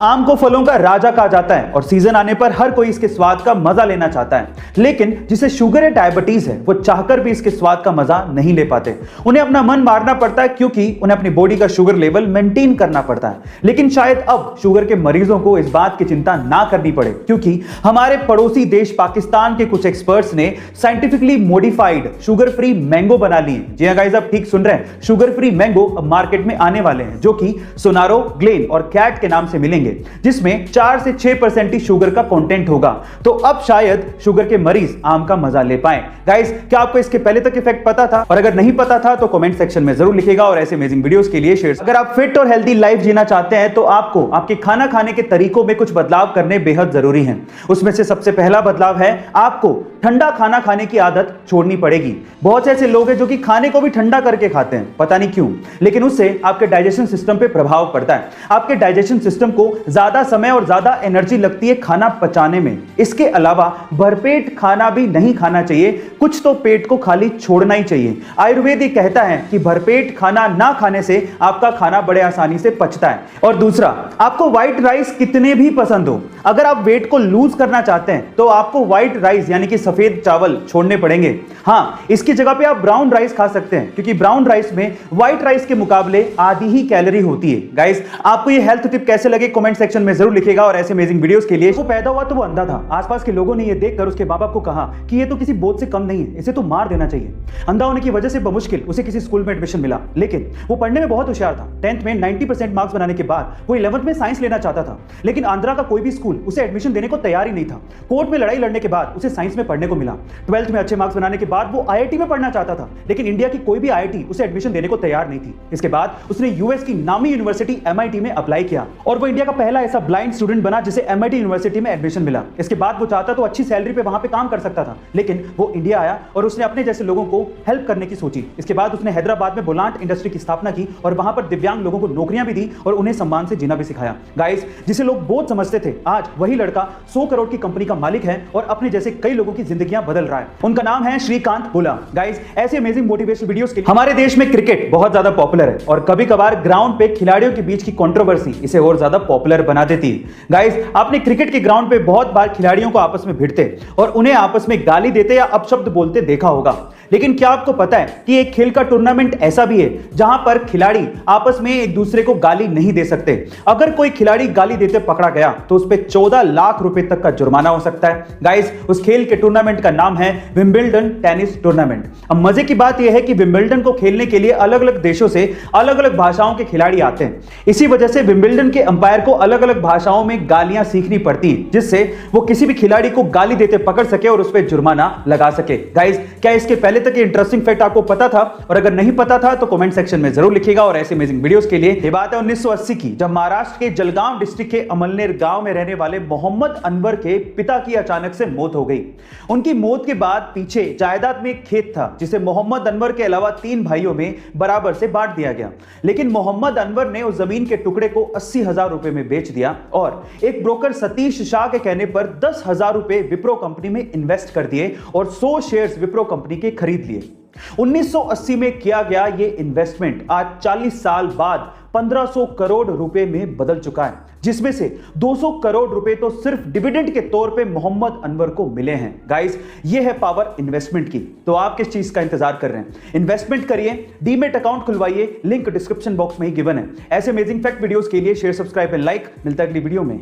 आम को फलों का राजा कहा जाता है और सीजन आने पर हर कोई इसके स्वाद का मजा लेना चाहता है, लेकिन जिसे शुगर या डायबिटीज है वो चाहकर भी इसके स्वाद का मजा नहीं ले पाते। उन्हें अपना मन मारना पड़ता है क्योंकि उन्हें अपनी बॉडी का शुगर लेवल मेंटेन करना पड़ता है। लेकिन शायद अब शुगर के मरीजों को इस बात की चिंता ना करनी पड़े, क्योंकि हमारे पड़ोसी देश पाकिस्तान के कुछ एक्सपर्ट्स ने scientifically modified sugar free mango बना लिए। जी हां गाइस, आप ठीक सुन रहे हैं, शुगर फ्री मैंगो अब मार्केट में आने वाले हैं, जो कि सोनारो, ग्लेन और कैट के नाम से मिलेंगे, जिसमें 4 से 6% ही शुगर का कंटेंट होगा। तो अब शायद शुगर के मरीज आम का मजा ले पाए। गाइस, क्या आपको इसके पहले तक इफेक्ट पता था? और अगर नहीं पता था तो कमेंट सेक्शन में जरूर लिखिएगा और ऐसे अमेजिंग वीडियोस के लिए शेयर। अगर आप फिट और हेल्दी लाइफ जीना चाहते हैं तो आपको आपके खाना खाने के तरीकों में कुछ बदलाव करने बेहद जरूरी हैं। उसमें से सबसे पहला बदलाव है आपको ठंडा खाना खाने की आदत छोड़नी पड़ेगी। बहुत से ऐसे लोग हैं जो कि खाने को भी ठंडा करके खाते हैं, पता नहीं क्यों, लेकिन उससे आपके डाइजेशन सिस्टम पे प्रभाव पड़ता है। आपके डाइजेशन सिस्टम को ज्यादा समय और ज्यादा एनर्जी लगती है खाना पचाने में। इसके अलावा भरपेट खाना भी नहीं खाना चाहिए, कुछ तो पेट को खाली छोड़ना ही चाहिए। आयुर्वेद ये कहता है कि भरपेट खाना ना खाने से आपका खाना बड़े आसानी से पचता है। और दूसरा, आपको व्हाइट राइस कितने भी पसंद हो, अगर आप वेट को लूज करना चाहते हैं तो आपको व्हाइट राइस यानी कि सफेद चावल छोड़ने पड़ेंगे। हाँ, इसकी जगह पे आप ब्राउन राइस खा सकते हैं, क्योंकि ब्राउन राइस में व्हाइट राइस के मुकाबले आधी ही कैलोरी होती है। गाइस, आपको ये हेल्थ टिप कैसे लगे कमेंट सेक्शन में जरूर लिखिएगा और ऐसे अमेजिंग वीडियोस के लिए। वो पैदा हुआ तो वो अंधा था। आसपास के लोगों ने ये देखकर उसके मां बाप को कहा कि ये तो किसी बोझ से कम नहीं है, इसे तो मार देना चाहिए। अंधा होने की वजह से बमुश्किल उसे किसी स्कूल में एडमिशन मिला, लेकिन वो पढ़ने में बहुत होशियार था। 10th में 90% मार्क्स बनाने के बाद वो 11th में साइंस लेना चाहता था, लेकिन आंध्रा का कोई भी स्कूल उसे एडमिशन देने को तैयार ही नहीं था। कोर्ट में लड़ाई लड़ने के बाद उसे साइंस में पढ़ने को मिला। 12th में अच्छे मार्क्स बनाने के बाद वो IIT में पढ़ना चाहता था, लेकिन इंडिया की कोई भी IIT उसे एडमिशन देने को तैयार नहीं थी। इसके बाद उसने यूएस की नामी यूनिवर्सिटी MIT में अप्लाई किया और वो इंडिया का पहला ऐसा ब्लाइंड स्टूडेंट बना जिसे MIT यूनिवर्सिटी में एडमिशन मिला। इसके बाद वो चाहता तो अच्छी सैलरी पे वहां पे काम कर सकता था, लेकिन वो इंडिया आया और उसने अपने जैसे लोगों को हेल्प करने की सोची। इसके बाद उसने हैदराबाद में बुलांट इंडस्ट्री की स्थापना की और वहां पर दिव्यांग लोगों को नौकरियां भी दी और उन्हें सम्मान से जीना भी सिखाया। गाइस, जिसे लोग बोझ समझते थे, आज वही लड़का 100 करोड़ की कंपनी का मालिक है और अपने जैसे कई लोगों की जिंदगियां बदल रहा है। उनका नाम है श्रीकांत बोला। गाइस, ऐसे अमेजिंग मोटिवेशनल वीडियोस के लिए हमारे देश में क्रिकेट बहुत ज्यादा पॉपुलर है और कभी कभार ग्राउंड पे खिलाड़ियों के बीच की कंट्रोवर्सी इसे और ज्यादा पॉपुलर बना देती है। गाइस, आपने क्रिकेट के ग्राउंड पे बहुत बार खिलाड़ियों को आपस में भिड़ते और उन्हें आपस में गाली देते या अपशब्द बोलते देखा होगा, लेकिन क्या आपको पता है कि एक खेल का टूर्नामेंट ऐसा भी है जहां पर खिलाड़ी आपस में एक दूसरे को गाली नहीं दे सकते। अगर कोई खिलाड़ी गाली देते पकड़ा गया तो उस पर 14 लाख रुपए तक का जुर्माना हो सकता है। गाइस, उस खेल के टूर्नामेंट का नाम है विंबलडन टेनिस टूर्नामेंट। अब मजे की बात यह है कि विंबलडन को खेलने के लिए अलग अलग देशों से अलग अलग भाषाओं के खिलाड़ी आते हैं। इसी वजह से विंबलडन के अंपायर को अलग अलग भाषाओं में गालियां सीखनी पड़ती हैं, जिससे वो किसी भी खिलाड़ी को गाली देते पकड़ सके और उस पर जुर्माना लगा सके। गाइस, क्या इसके पहले तक ये इंटरेस्टिंग फैक्ट आपको पता था? और अगर नहीं पता था तो कमेंट सेक्शन में जरूर लिखिएगा और ऐसे अमेजिंग वीडियोस के लिए। ये बात है 1980 की, जब महाराष्ट्र के जलगांव डिस्ट्रिक्ट के अमलनेर गांव में रहने वाले मोहम्मद अनवर के पिता की अचानक से मौत हो गई। उनकी मौत के बाद पीछे जायदाद में एक खेत था जिसे मोहम्मद अनवर के अलावा 3 भाइयों में बराबर से बांट दिया गया, लेकिन मोहम्मद अनवर ने उस जमीन के टुकड़े को 80,000 रुपए में बेच दिया और एक ब्रोकर सतीश शाह के कहने पर 10,000 रुपए विप्रो कंपनी में इन्वेस्ट कर दिए और 100 शेयर्स विप्रो कंपनी के खरीद लिए। 1980 में किया गया यह इन्वेस्टमेंट आज 40 साल बाद 1500 करोड़ रुपए में बदल चुका है, जिसमें से 200 करोड़ रुपए तो सिर्फ डिविडेंड के तौर पे मोहम्मद अनवर को मिले हैं। गाइस, ये है पावर इन्वेस्टमेंट की। तो आप किस चीज का इंतजार कर रहे हैं? इन्वेस्टमेंट करिए, डीमेट अकाउंट खुलवाइए, लिंक डिस्क्रिप्शन बॉक्स में ही गिवन है। ऐसे अमेजिंग फैक्ट वीडियोस के लिए शेयर, सब्सक्राइब एंड लाइक। मिलता है अगली वीडियो में।